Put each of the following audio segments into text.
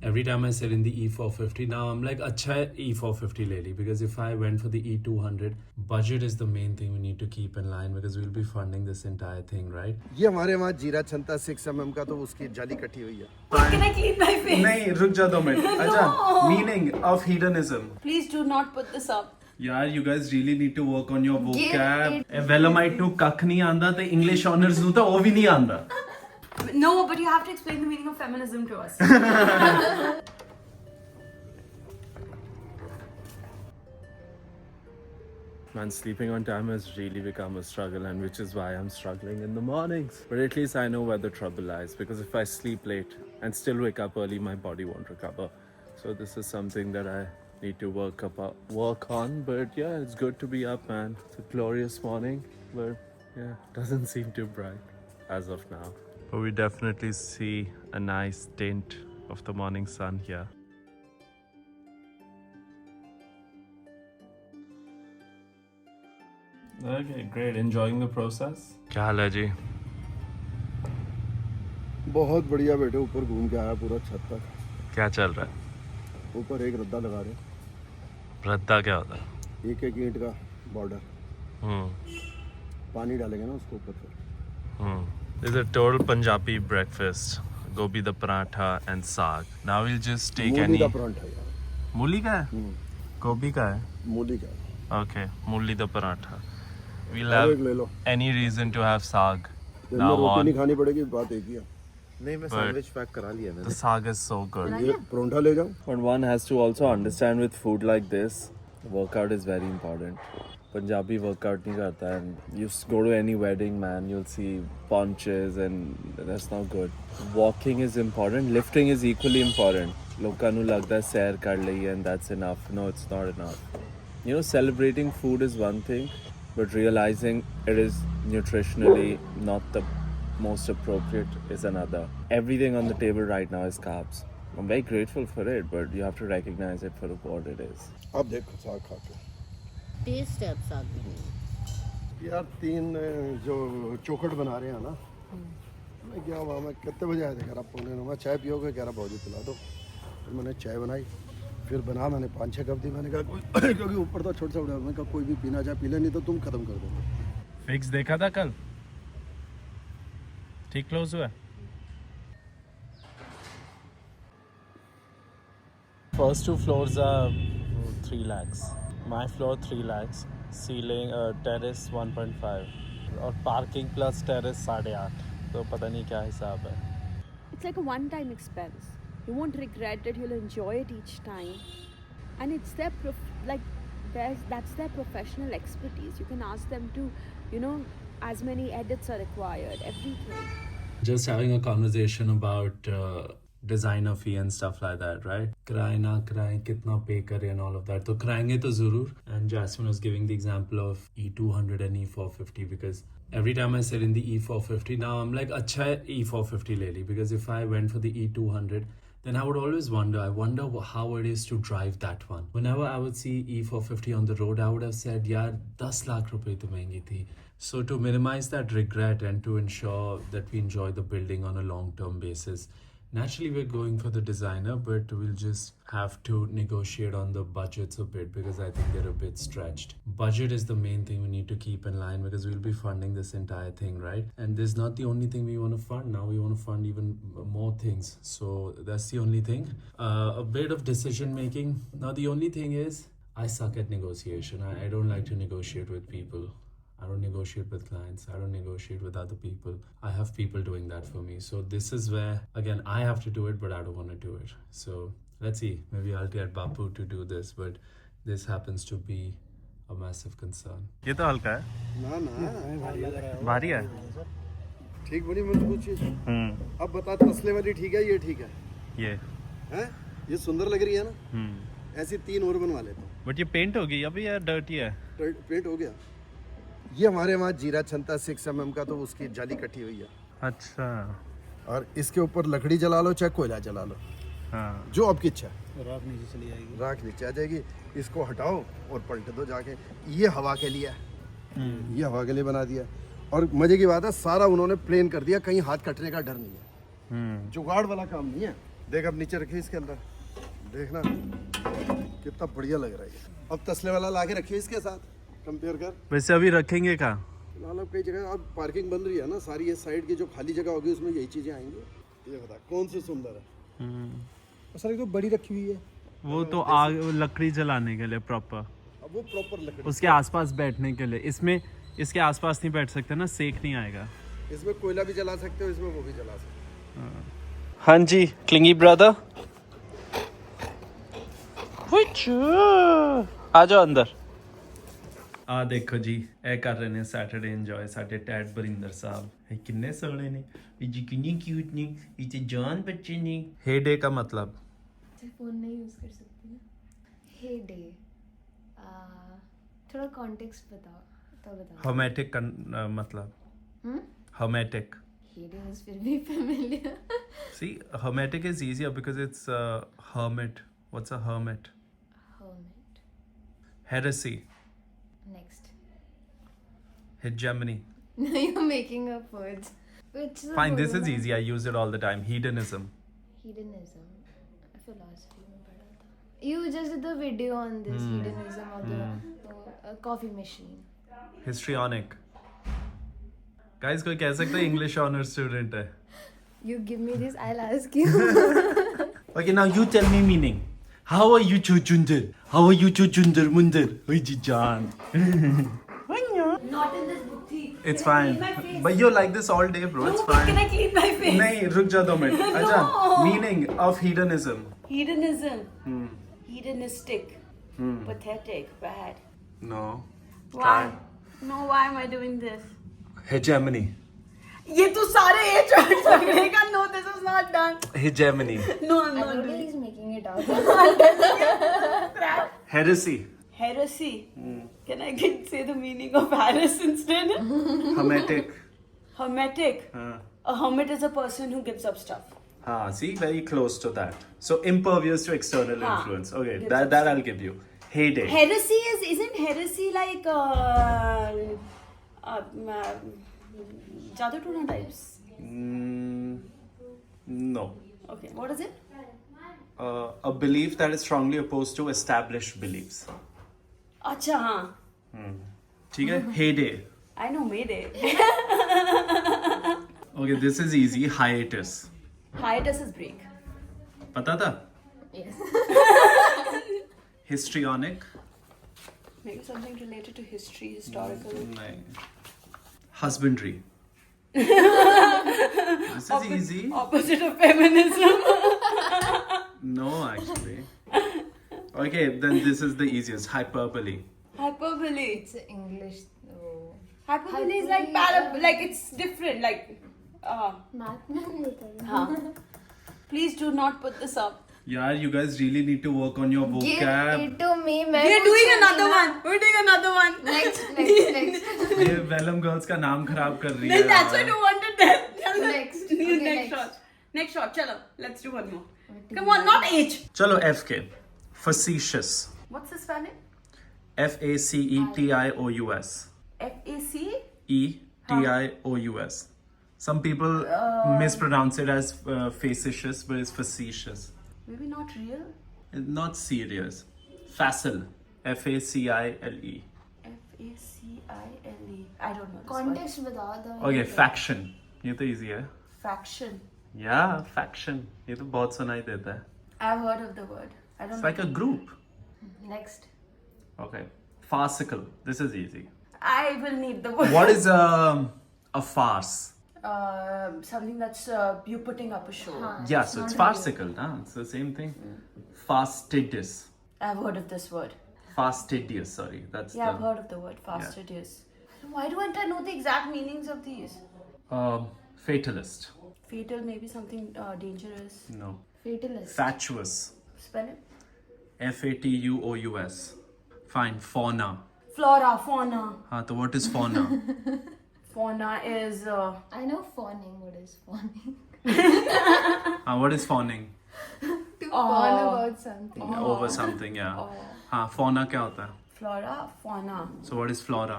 Every time I sit in the E450, now I'm like, acha E450 lately, because if I went for the E200, budget is the main thing we need to keep in line because we'll be funding this entire thing, right? ये हमारे वहाँ जीरा छनता 6 mm का, तो उसकी जाली कटी हुई है। Can I clean my face? नहीं रुक जा 2 मिनट। अच्छा, meaning of hedonism। Please do not put this up. यार you guys really need to work on your vocab। वेलमाइट ਨੂੰ ਕੱਖ ਨਹੀਂ ਆਂਦਾ ਤੇ ਇੰਗਲਿਸ਼ ਆਨਰਸ ਨੂੰ ਤਾਂ ਉਹ ਵੀ ਨਹੀਂ ਆਂਦਾ। No, but you have to explain the meaning of feminism to us. Man, sleeping on time has really become a struggle, and which is why I'm struggling in the mornings. But at least I know where the trouble lies, because if I sleep late and still wake up early, my body won't recover. So this is something that I need to work on. But yeah, it's good to be up, man. It's a glorious morning, but yeah, doesn't seem too bright as of now. But we definitely see a nice tint of the morning sun here. Okay, great. Enjoying the process? क्या हाल है जी? बहुत बढ़िया बेटे, ऊपर घूम के आया पूरा छत तक। क्या चल रहा है? ऊपर एक रद्दा लगा रहे। रद्दा क्या होता है? एक एक ईंट का बॉर्डर। पानी डालेंगे ना उसको ऊपर से। This is a total Punjabi breakfast. Gobi the paratha and saag. Now we'll just take मूली any. का परांठा यार। मूली का है? गोभी का है? मूली का। Okay, मूली the paratha. We'll अब have एक ले लो। any reason to have saag. दिन Now में रोटी on. नहीं खानी पड़ेगी, बात एक ही है। नहीं मैं But- सैंडविच पैक करा लिया The मैंने। saag is so good. ये परांठा ले जाओ। But one has to also understand with food like this, workout is very important. Punjabi workout नहीं करता, and you go to any wedding, man, you'll see paunches and that's not good. Walking is important, lifting is equally important. लोगों ਨੂੰ लगता है सैर कर ली and that's enough. No, it's not enough. You know, celebrating food is one thing, but realizing it is nutritionally not the most appropriate is another. Everything on the table right now is carbs. I'm very grateful for it, but you have to recognize it for what it is. अब देखो साग खा के। Test है अब साग में। यार 3 जो चौखट बना रहे हैं ना, मैं क्या हुआ, मैं कितने बजे आया था, कह रहा 8:45, चाय पियोगे, कह रहा भाजी पिला दो। फिर मैंने चाय बनाई, फिर बना, मैंने 5-6 कप दी। मैंने कहा क्योंकि ऊपर तो छोटा सा उड़ा, मैंने कहा कोई भी पीना चाहे पी ले, नहीं तो तुम खत्म कर दो। फिक्स देखा था कल? ठीक क्लोज हुआ? First 2 floors are 3 lakhs. My floor 3 lakhs. Ceiling terrace 1.5 और parking plus terrace 8.5. तो पता नहीं क्या हिसाब है. It's like a one-time expense. You won't regret it. You'll enjoy it each time, and it's their that's their professional expertise. You can ask them to, as many edits are required, everything. Just having a conversation about designer fee and stuff like that, right? कराए ना कराए, कितना pay करें and all of that. तो कराएंगे तो ज़रूर. And Jasmine was giving the example of E200 and E450 because every time I sit in the E450, now I'm like, acha E450 lately, because if I went for the E200, then I would always wonder how it is to drive that one. Whenever I would see E450 on the road, I would have said, yaar, 10 lakh rupees to महंगी थी. So to minimize that regret and to ensure that we enjoy the building on a long-term basis, naturally we're going for the designer, but we'll just have to negotiate on the budgets a bit because I think they're a bit stretched. Budget is the main thing we need to keep in line because we'll be funding this entire thing, right? And this is not the only thing we want to fund. Now we want to fund even more things. So that's the only thing. A bit of decision making. Now the only thing is I suck at negotiation. I don't like to negotiate with people. I don't negotiate with clients. I don't negotiate with other people. I have people doing that for me. So this is where, again, I have to do it, but I don't want to do it. So let's see. Maybe I'll get Bapu to do this, but this happens to be a massive concern. ये तो हल्का है. ना भारी है. ठीक बड़ी मजबूत चीज। अब बता, तसले वाली ठीक है, ये ठीक है? ये. हैं? ये सुंदर लग रही है ना? ऐसी 3 और बनवा लेता हूँ। But ये पेंट होगी अभी या डर्टी है? पेंट हो गया। ये हमारे वहाँ जीरा छनता 6 mm का, तो उसकी जाली कटी हुई है। अच्छा. और इसके ऊपर लकड़ी जला लो चाहे कोयला जला लो, हाँ. जो आपकी इच्छा है। राख नीचे चली जाएगी। राख नीचे आ जाएगी। इसको हटाओ और पलट दो जाके। ये हवा के लिए है, ये हवा के लिए बना दिया। और मजे की बात है, सारा उन्होंने प्लेन कर दिया, कहीं हाथ कटने का डर नहीं है। जुगाड़ वाला काम नहीं है। देख अब नीचे रखिए इसके अंदर, देखना कितना बढ़िया लग रहा है ये। अब तसले वाला ला के रखिए इसके साथ, कंपेयर कर। वैसे अभी रखेंगे कहाँ? फिलहाल अब कई जगह अब पार्किंग बन रही है ना, सारी ये साइड की जो खाली जगह होगी उसमें यही चीजें आएंगी। ये बता कौन सी सुंदर है? सर एक तो बड़ी रखी हुई है, वो तो आग लकड़ी जलाने के लिए प्रॉपर, अब वो प्रॉपर लकड़ी, उसके आसपास बैठने के लिए। इसमें इसके आसपास नहीं बैठ सकते ना, सेक नहीं आएगा। इसमें कोयला भी जला सकते हो, इसमें वो भी जला सकते हो। हाँ जी क्लिंगी ब्रदर, आ जाओ अंदर। ਆ ਦੇਖੋ ਜੀ, ਇਹ ਕਰ ਰਹੇ ਨੇ ਸੈਟਰਡੇ ਇੰਜੋਏ ਸਾਡੇ ਟੈਡ ਬਰਿੰਦਰ ਸਾਹਿਬ। ਇਹ ਕਿੰਨੇ ਸੋਹਣੇ ਨੇ, ਇਹ ਜੀ ਕਿੰਨੇ ਕਿਊਟ ਨੇ, ਇਹ ਤੇ ਜਾਨ ਬੱਚੇ ਨੇ। हे डे का मतलब फोन नहीं यूज कर सकती ना। हे डे थोड़ा कॉन्टेक्स्ट बताओ तो बताओ। होमेटिक का मतलब होमेटिक। हे डे इज फिर भी familiar। See, hermetic is easier because it's hermit. What's a hermit? Hermit। Heresy, Next। hegemony. You're making up words। Which is a Fine, word this is ना? easy. I use it all the time. Hedonism. Hedonism। Philosophy में पढ़ा था। You just did the video on this hedonism or the coffee machine। Histrionic. Guys, कोई कह सकता है English honor student है? You give me this, I'll ask you। Okay, now you tell me meaning. How are you, Chuchunder? How are you, Chuchunder Munder? Oi, Jijan. Not in this butti. It's Can I fine. clean my face? But you like this all day, bro. No, It's but fine. can I clean my face? नहीं, रुक जा 2 minute. अच्छा, meaning of hedonism. Hedonism. Hedonistic. Pathetic. Bad. No. Why? No, why am I doing this? Hegemony. ये तो सारे as words लगेगा। No, this is not done. Hegemony. No, I'm I not don't think doing he's making it up। crap. Heresy. Heresy. Can I say the meaning of Harris instead? Hermetic. Hermetic. A hermit is a person who gives up stuff. See, very close to that. So impervious to external influence. Okay, Gives up that I'll give you. Heyday. Heresy isn't heresy like Jadoo Tuna types? No. Okay, what is it? A belief that is strongly opposed to established beliefs. अच्छा हाँ, ठीक है? Heyday. I know Mayday. Okay, this is easy. Hiatus. Hiatus is break. पता था? Yes। Histrionic. Maybe something related to history, historical. नहीं. Husbandry. This is easy. Opposite of feminism. No, actually. Okay, then this is the easiest. Hyperbole. Hyperbole. It's English। Hyperbole is like like it's different. Like, math में नहीं होता है। हाँ. Please do not put this up. Yeah, you guys really need to work on your Give vocab. it to me। मैं We're doing पूछूंगी another ना। one. We're doing another one. Next। ये Vellum Girls का नाम खराब कर रही Then है। that's why I wanted that. Next. Okay, Next next। shot. Next shot. Chalo. Let's do one more. Come on, not H. चलो F के. Facetious. What's the spelling? Facetious. F-A-C? Etious. Some people mispronounce it as facetious, but it's facetious. Maybe not real. It's not serious. Facile. F-A-C-I-L-E. F-A-C-I-L-E. I don't know. This Context बताओ तो। Okay, faction. ये तो easy है. word. Faction. Yeah, faction. ये तो बहुत सुनाई देता है. I've heard of the word. I don't It's know. like a group. Next। Okay. Farcical. This is easy. I will need the word. What is a farce? Something that's you putting up a show. Yeah, so it's farcical. It's the same thing. Fastidious. I've heard of this word. Fastidious, sorry. That's Yeah, I've the heard of the word fastidious. Why don't I know the exact meanings of these? fatalist. Fatal, maybe something dangerous. No. Fatalist। Fatuous. Spell it. F-A-T-U-O-U-S. Fine. Fauna. Flora, fauna. So what is fauna? Fauna is I know fawning। What is fawning? What is fawning? To fawn about something। Over something, yeah. Fauna क्या होता है? flora, fauna. So what is flora?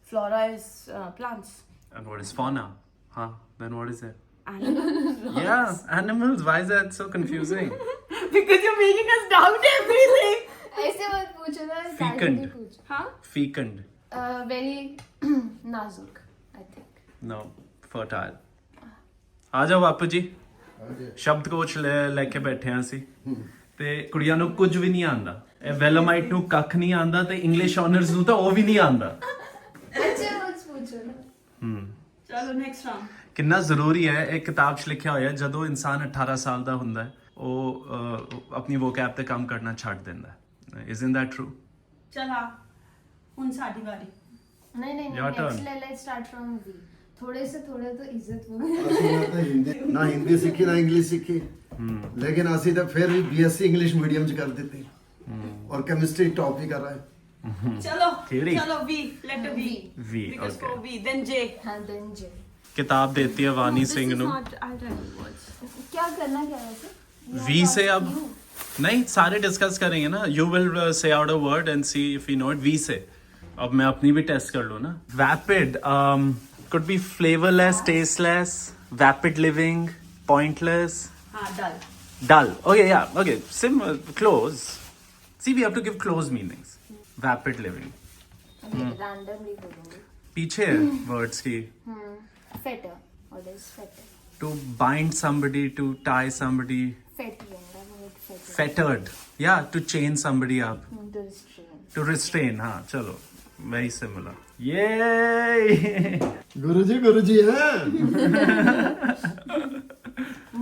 Flora is plants. And what is fauna? Then what is it? Animals? Yeah, animals. Why is that so confusing? Because you're making us doubt everything. ऐसे मत पूछो ना, Fecund. casually पूछो. Huh? Fecund. Very नाजुक, I think. No, fertile. ਆ ਜਾਓ ਬਾਪੂ ਜੀ ਸ਼ਬਦ ਕੋਸ਼ ਲੈ ਕੇ ਬੈਠੇ ਆਂ ਅਸੀਂ ਤੇ ਕੁੜੀਆਂ ਨੂੰ ਕੁਝ ਵੀ ਨਹੀਂ ਆਂਦਾ ਇਹ ਵੈਲਮਾਈਟ ਨੂੰ ਕੱਖ ਨਹੀਂ ਆਂਦਾ ਤੇ ਇੰਗਲਿਸ਼ ਆਨਰਸ ਨੂੰ ਤਾਂ ਉਹ ਵੀ ਨਹੀਂ ਆਂਦਾ अच्छा कुछ पूछो ना. Chalo, next round. ਕਿੰਨਾ ਜ਼ਰੂਰੀ ਹੈ ਇਹ ਕਿਤਾਬ 'ਚ ਲਿਖਿਆ ਹੋਇਆ ਜਦੋਂ ਇਨਸਾਨ 18 ਸਾਲ ਦਾ ਹੁੰਦਾ ਹੈ ਉਹ ਆਪਣੀ ਵੋਕੈਬ ਤੇ ਕੰਮ ਕਰਨਾ ਛੱਡ ਦਿੰਦਾ ਹੈ ਇਜ਼ਨਟ ਦੈਟ ਟਰੂ Chala. ਹੁਣ ਸਾਡੀ ਵਾਰੀ. नहीं Your turn. next let's start from V. थोड़े से थोड़े तो इज्जत हो. ਅਸੀਂ ਤਾਂ ਹਿੰਦੀ ਸਿੱਖੀ ਨਾ ਇੰਗਲਿਸ਼ ਸਿੱਖੀ ਲੇਕਿਨ ਅਸੀਂ ਤਾਂ ਫਿਰ ਵੀ BSc ਇੰਗਲਿਸ਼ ਮੀਡੀਅਮ ਚ ਕਰ ਦਿੱਤੀ ਔਰ ਕੈਮਿਸਟਰੀ ਟੌਪ ਹੀ ਕਰ ਰਹਾ ਹੈ Chalo. Theory. Chalo, V. Letter V. V, Because okay. for V. Then J. हाँ then J. ਕਿਤਾਬ ਦੇਤੀ ਹੈ ਵਾਨੀ This ਸਿੰਘ is ਨੂੰ not. I'll tell you words. क्या करना क्या वैसे? वी से अब नहीं सारे डिस्कस करेंगे ना you will say out a word and see if you know it we say अब मैं अपनी भी टेस्ट कर लूँ ना वैपिड could be flavorless tasteless vapid living pointless Dull. dull okay yeah okay close see we have to give close meanings vapid living अभी randomly बोलूँगी. पीछे words की Fetter. What is fetter? to bind somebody to tie somebody Fetty and I made fetter. fettered yeah to chain somebody up To restrain. to restrain हाँ चलो very similar yay गुरुजी हैं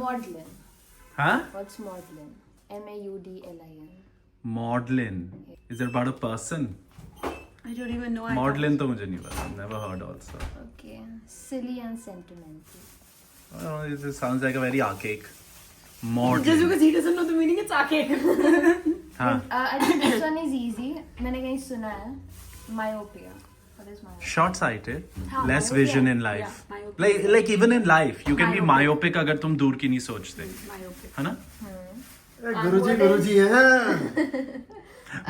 Maudlin. huh What's maudlin? Maudlin. maudlin is it about a person I don't even know. maudlin तो मुझे नहीं पता never heard also Okay. Silly and sentimental. oh, it sounds like a very archaic Just maudlin because he doesn't know the meaning, it's archaic. हाँ I think this one is easy. मैंने कहीं सुना है. Myopia. What is myopia? short-sighted हाँ, less myopia. vision in life Yeah, myopia. like even in life you can be myopic अगर तुम दूर की नहीं सोचते Myopic. है ना गुरुजी हैं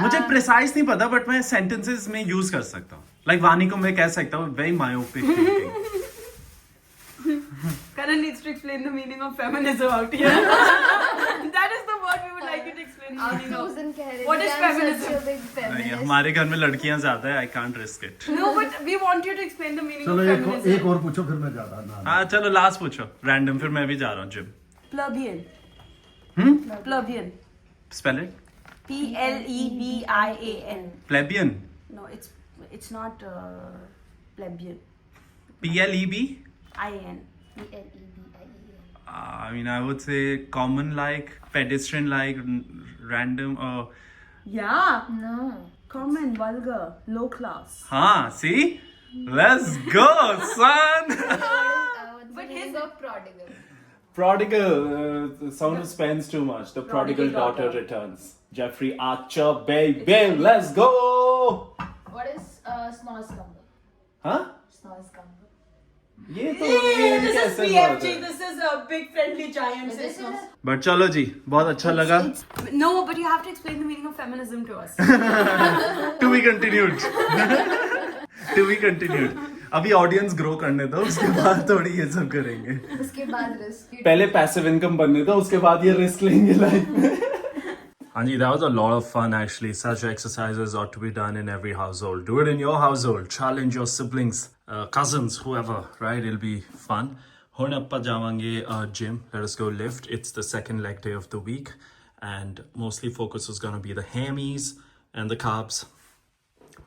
मुझे प्रिसाइज नहीं पता बट मैं सेंटेंसेस में यूज कर सकता हूँ लाइक वानी को मैं कह सकता हूँ very myopic Karan needs to explain the meaning of feminism out here. That is the word we would like you to explain the आप meaning तो of. उस दिन कह रहे What थे is कि I'm feminism? such a big नहीं feminist. हमारे घर में लड़कियां ज्यादा है I can't risk it No, but we want you to explain the meaning चलो of एक feminism. और पूछो फिर मैं ज्यादा ना हाँ चलो लास्ट पूछो रैंडम फिर मैं भी जा रहा हूँ gym Plebeian. Plebeian. Spell it Plebeian. Plebeian No, it's not plebeian. PLEB IN. PLEBIEN. I mean I would say common like pedestrian like random Yeah. No. Common, vulgar, low class. हाँ see let's go son What's the meaning of prodigal? prodigal someone who spends too much the prodigal daughter returns Jeffrey Archer baby let's go What is snozzecumber? हाँ Snozzecumber. ये तो This is कैसे BFG. This is a big friendly giant. This is but चलो जी बहुत अच्छा लगा No, but you have to explain the meaning of feminism to us. To be continued to be continued अभी audience grow करने दो उसके बाद थोड़ी ये सब करेंगे उसके बाद रिस्क. पहले पैसिव इनकम बनने दो उसके बाद ये रिस्क लेंगे लाइफ में Anji, that was a lot of fun actually. Such exercises ought to be done in every household. Do it in your household. Challenge your siblings, cousins, whoever, right? It'll be fun. Hun appa javange gym. Let us go lift. It's the second leg day of the week. And mostly focus is going to be the hammies and the carbs.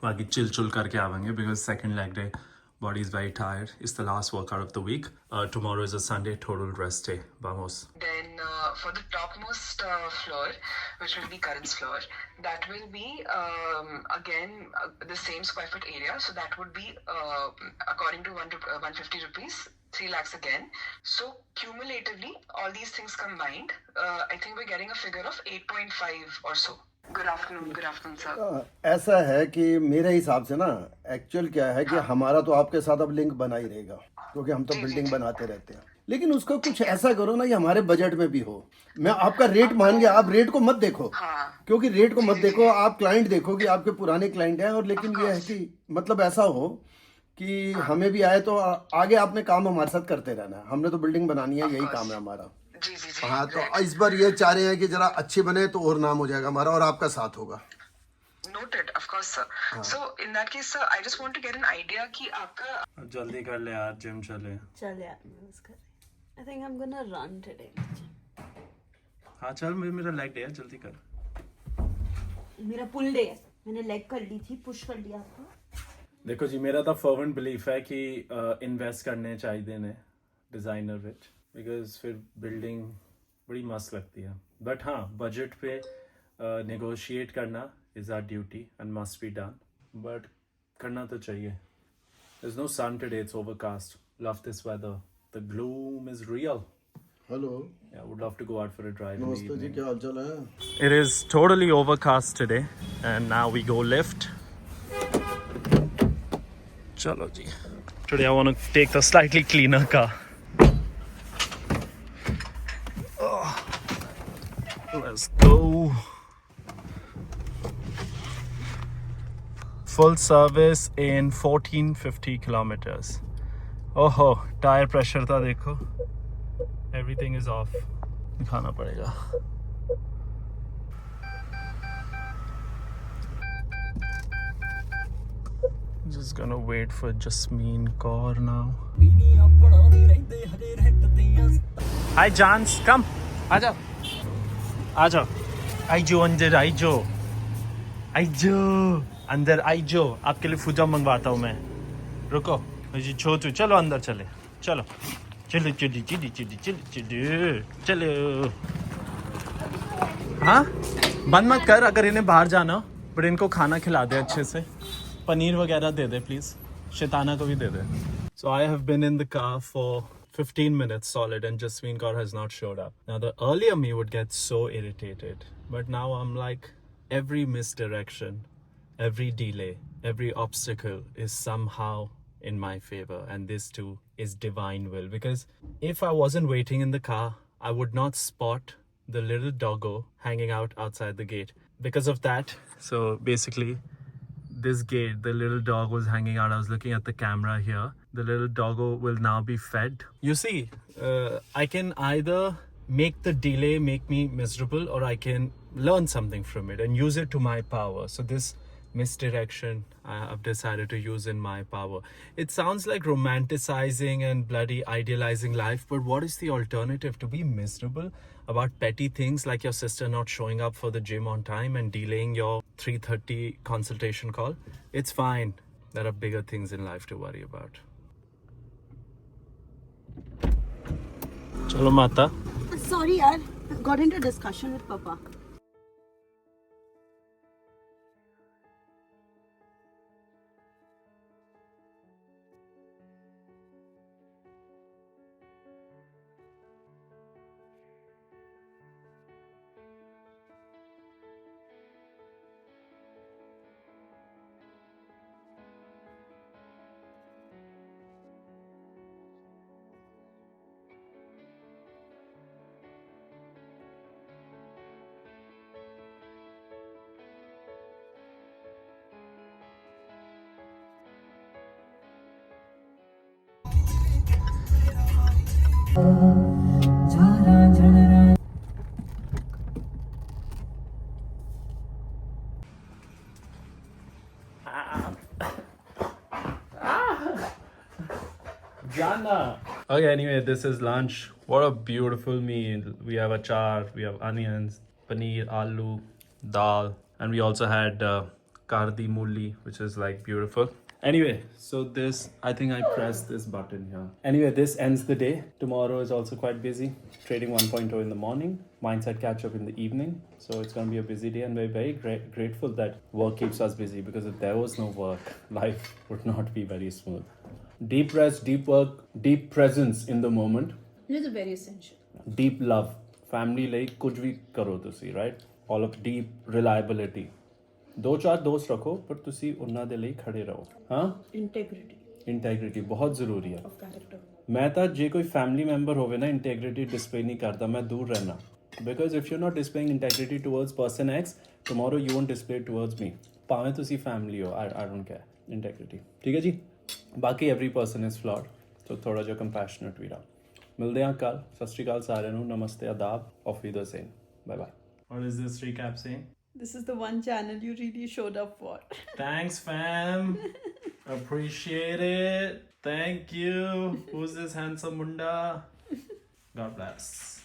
Baki chill karke avange because second leg day. Body is very tired. It's the last workout of the week. Tomorrow is a Sunday, total rest day. Vamos. Then for the topmost floor, which will be Karan's floor, that will be again the same square foot area. So that would be according to 150 rupees, 3 lakhs again. So cumulatively, all these things combined, I think we're getting a figure of 8.5 or so. Good afternoon, sir. ऐसा है कि मेरे हिसाब से ना actual क्या है कि हमारा तो आपके साथ अब लिंक बना ही रहेगा क्योंकि हम तो बिल्डिंग बनाते रहते हैं लेकिन उसको कुछ ऐसा करो ना कि हमारे बजट में भी हो मैं आपका रेट मान गया आप रेट को मत देखो क्योंकि रेट को मत देखो आप क्लाइंट देखो कि आपके पुराने क्लाइंट हैं और लेकिन ये है कि मतलब ऐसा हो कि हमें भी आए तो आगे आपने काम हमारे साथ करते रहना है, हमने तो बिल्डिंग बनानी है, यही काम है हमारा। जी जी जी। हाँ तो इस बार ये चाह रहे हैं कि जरा अच्छी बने तो और नाम हो जाएगा हमारा और आपका साथ होगा। Noted, of course, sir. So in that case, sir, I just want to get an idea कि आपका जल्दी कर ले यार, जिम चले। चल यार, I think I'm gonna run today. हाँ चल, मेरा लेग डे है, जल्दी कर। मेरा पुल डे है, मैंने लेग कर ली थी, पुश कर लिया आपको। देखो जी, मेरा तो फर्वेंट बिलीफ है कि इन्वेस्ट करने चाहिए ने डिज़ाइनर विच, बिकॉज फिर बिल्डिंग बड़ी मस्त लगती है। बट हाँ, बजट पे नेगोशिएट करना is our duty and must be done, but करना तो चाहिए। There is no sun today, it's overcast, love this weather, the gloom is real. Hello, Yeah, would love to go out for a drive. नमस्ते जी, क्या हाल चाल है? It is totally overcast today, and now we go lift. Chalo ji. Today I want to take the slightly cleaner car. Oh. Let's go. Full service in 1450 kilometers. Oh, tire pressure था देखो. Everything is off. दिखाना पड़ेगा। Just gonna wait for Jasmine Kaur now. Hi Jans, come. आजा, आजा, आइजो अंदर, आइजो, आइजो, अंदर आइजो। आपके लिए फूजा मंगवाता हूँ मैं। रुको, जी छोटू, चलो अंदर चले, चलो, चलो चलो चलो चलो चलो चलो चलो। हाँ, बंद मत कर अगर इन्हें बाहर जाना, बट इनको खाना खिला दे अच्छे से, पनीर वगैरह दे दे प्लीज, शैताना को भी दे दे। So I have been in the car for 15 minutes solid and Jasmine Kaur has not showed up. Now the earlier me would get so irritated, but now I'm like, every misdirection, every delay, every obstacle is somehow in my favor, and this too is divine will, because if I wasn't waiting in the car, I would not spot the little doggo hanging out outside the gate. Because of that, so basically this gate, the little dog was hanging out. I was looking at the camera here. The little doggo will now be fed. You see, I can either make the delay make me miserable, or I can learn something from it and use it to my power. So this misdirection I've decided to use in my power. It sounds like romanticizing and bloody idealizing life, but what is the alternative? To be miserable about petty things like your sister not showing up for the gym on time and delaying your 3:30 consultation call? It's fine. There are bigger things in life to worry about. Chalo Mata. Sorry yaar, got into discussion with Papa. Jana. Okay, anyway, this is lunch. What a beautiful meal. We have achar, we have onions, paneer, aloo, dal, and we also had kardi mulli, which is like beautiful. Anyway, so this, I think I pressed this button here. Anyway, this ends the day. Tomorrow is also quite busy. Trading 1.0 in the morning, mindset catch up in the evening. So it's going to be a busy day, and we're very grateful that work keeps us busy, because if there was no work, life would not be very smooth. Deep rest, deep work, deep presence in the moment. It is very essential. Deep love. Family like kuch bhi karo tusi, right? All of deep reliability. दो चार दोस्त रखो पर तुसी उन्ना दे ਲਈ खड़े रहो। हाँ, इंटेग्रिटी बहुत ਜ਼ਰੂਰੀ ਹੈ। मैं तो जे कोई फैमिली मैंबर होवे ना इंटेग्रिटी डिस्प्ले नहीं करता, मैं दूर रहना, because if you not displaying integrity towards person x, tomorrow you won't display towards me, भावें तुसी फैमिली हो, आई डोंट केयर। इंटेग्रिटी, ठीक है जी। ਬਾਕੀ every person is flawed, so ਥੋੜਾ ਜਿਹਾ compassionate ਵੀ ਰਹੋ। ਮਿਲਦੇ ਹਾਂ ਕੱਲ। ਸਤਿ ਸ਼੍ਰੀ ਅਕਾਲ ਸਾਰਿਆਂ ਨੂੰ। ਨਮਸਤੇ, ਆਦਾਬ, auf Wiedersehen, bye bye। What is this recap saying? This is the one channel you really showed up for. Thanks, fam. Appreciate it. Thank you. Who's this handsome munda? God bless.